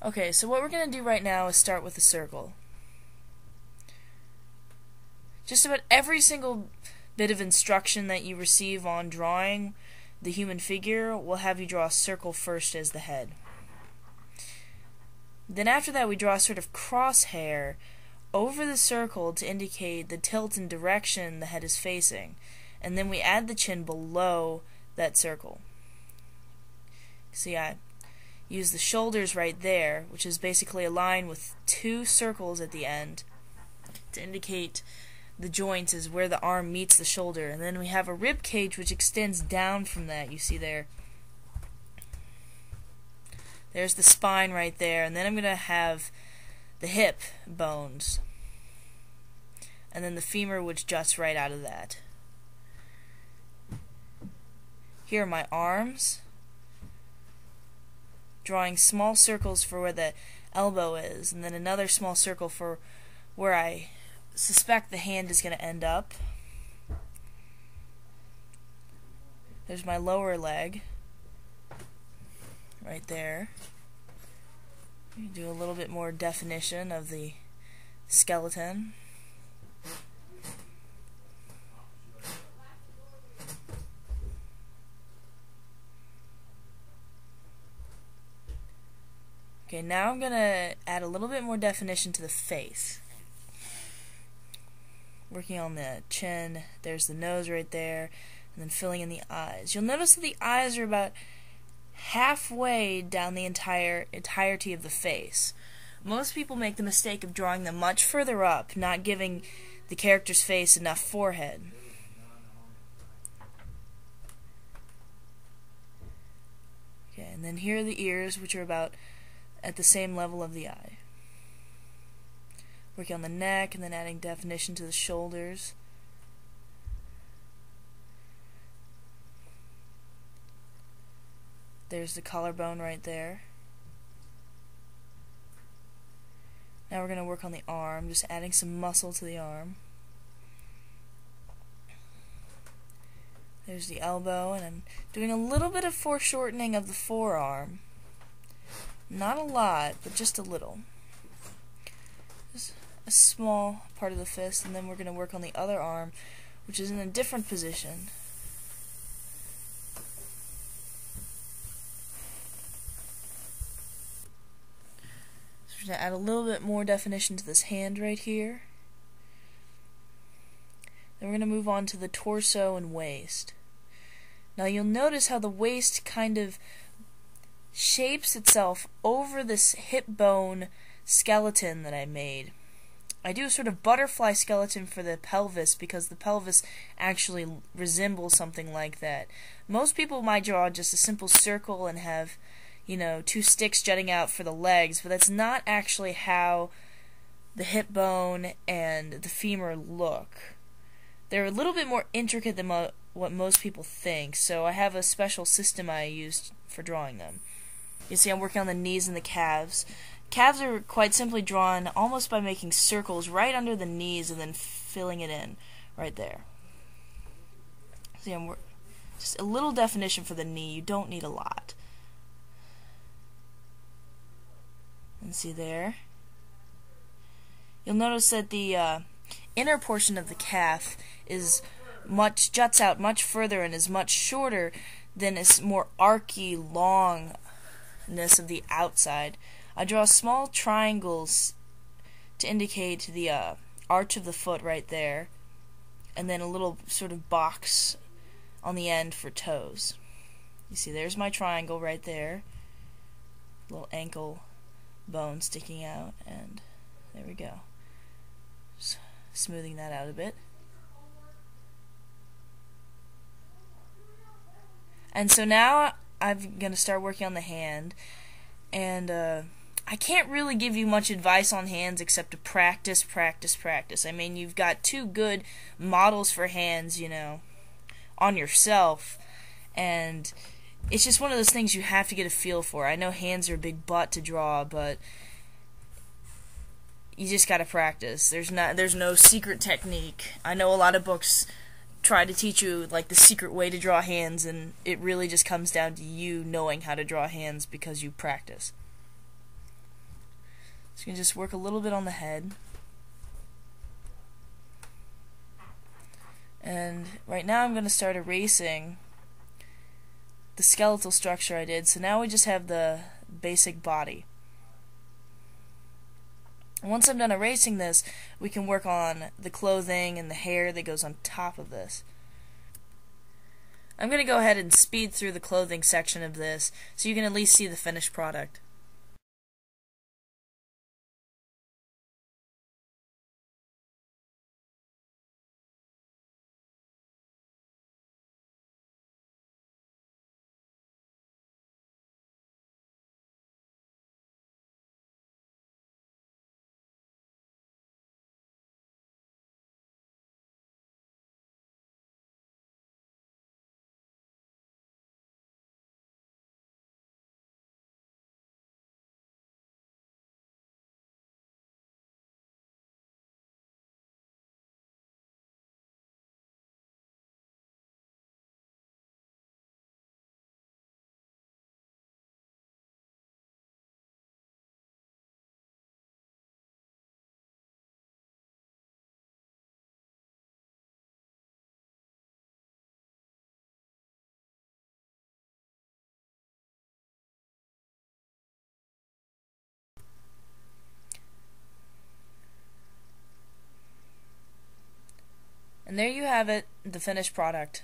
Okay, so what we're going to do right now is start with a circle. Just about every single bit of instruction that you receive on drawing the human figure will have you draw a circle first as the head. Then after that we draw a sort of crosshair over the circle to indicate the tilt and direction the head is facing, and then we add the chin below that circle. See, I use the shoulders right there, which is basically a line with two circles at the end to indicate the joints is where the arm meets the shoulder, and then we have a rib cage which extends down from that. You see there. There's the spine right there, and then I'm going to have the hip bones, and then the femur which juts right out of that. Here are my arms, drawing small circles for where the elbow is, and then another small circle for where I suspect the hand is going to end up. There's my lower leg right there. Do a little bit more definition of the skeleton. Okay, now I'm going to add a little bit more definition to the face. Working on the chin, there's the nose right there, and then filling in the eyes. You'll notice that the eyes are about halfway down the entirety of the face. Most people make the mistake of drawing them much further up, not giving the character's face enough forehead. Okay, and then here are the ears, which are about at the same level of the eye. Working on the neck, and then adding definition to the shoulders. There's the collarbone right there. Now we're going to work on the arm, just adding some muscle to the arm. There's the elbow, and I'm doing a little bit of foreshortening of the forearm. Not a lot, but just a little. Just a small part of the fist, and then we're going to work on the other arm, which is in a different position. So we're going to add a little bit more definition to this hand right here. Then we're going to move on to the torso and waist. Now you'll notice how the waist kind of shapes itself over this hip bone skeleton that I made. I do a sort of butterfly skeleton for the pelvis because the pelvis actually resembles something like that. Most people might draw just a simple circle and have, you know, two sticks jutting out for the legs, but that's not actually how the hip bone and the femur look. They're a little bit more intricate than what most people think, so I have a special system I use for drawing them. You see I'm working on the knees and the calves. Calves are quite simply drawn almost by making circles right under the knees and then filling it in right there. See, just a little definition for the knee. You don't need a lot. And see there? You'll notice that the inner portion of the calf juts out much further and is much shorter than its more archy, longness of the outside. I draw small triangles to indicate the arch of the foot right there, and then a little sort of box on the end for toes. You see, there's my triangle right there, little ankle bone sticking out, and there we go. Just smoothing that out a bit. And so now I'm going to start working on the hand, and I can't really give you much advice on hands except to practice, practice, practice. I mean, you've got two good models for hands, you know, on yourself, and it's just one of those things you have to get a feel for. I know hands are a big butt to draw, but you just gotta practice. There's no secret technique. I know a lot of books try to teach you like the secret way to draw hands, and it really just comes down to you knowing how to draw hands because you practice. So you can just work a little bit on the head. And right now I'm going to start erasing the skeletal structure I did. So now we just have the basic body. And once I'm done erasing this, we can work on the clothing and the hair that goes on top of this. I'm going to go ahead and speed through the clothing section of this so you can at least see the finished product. And there you have it, the finished product.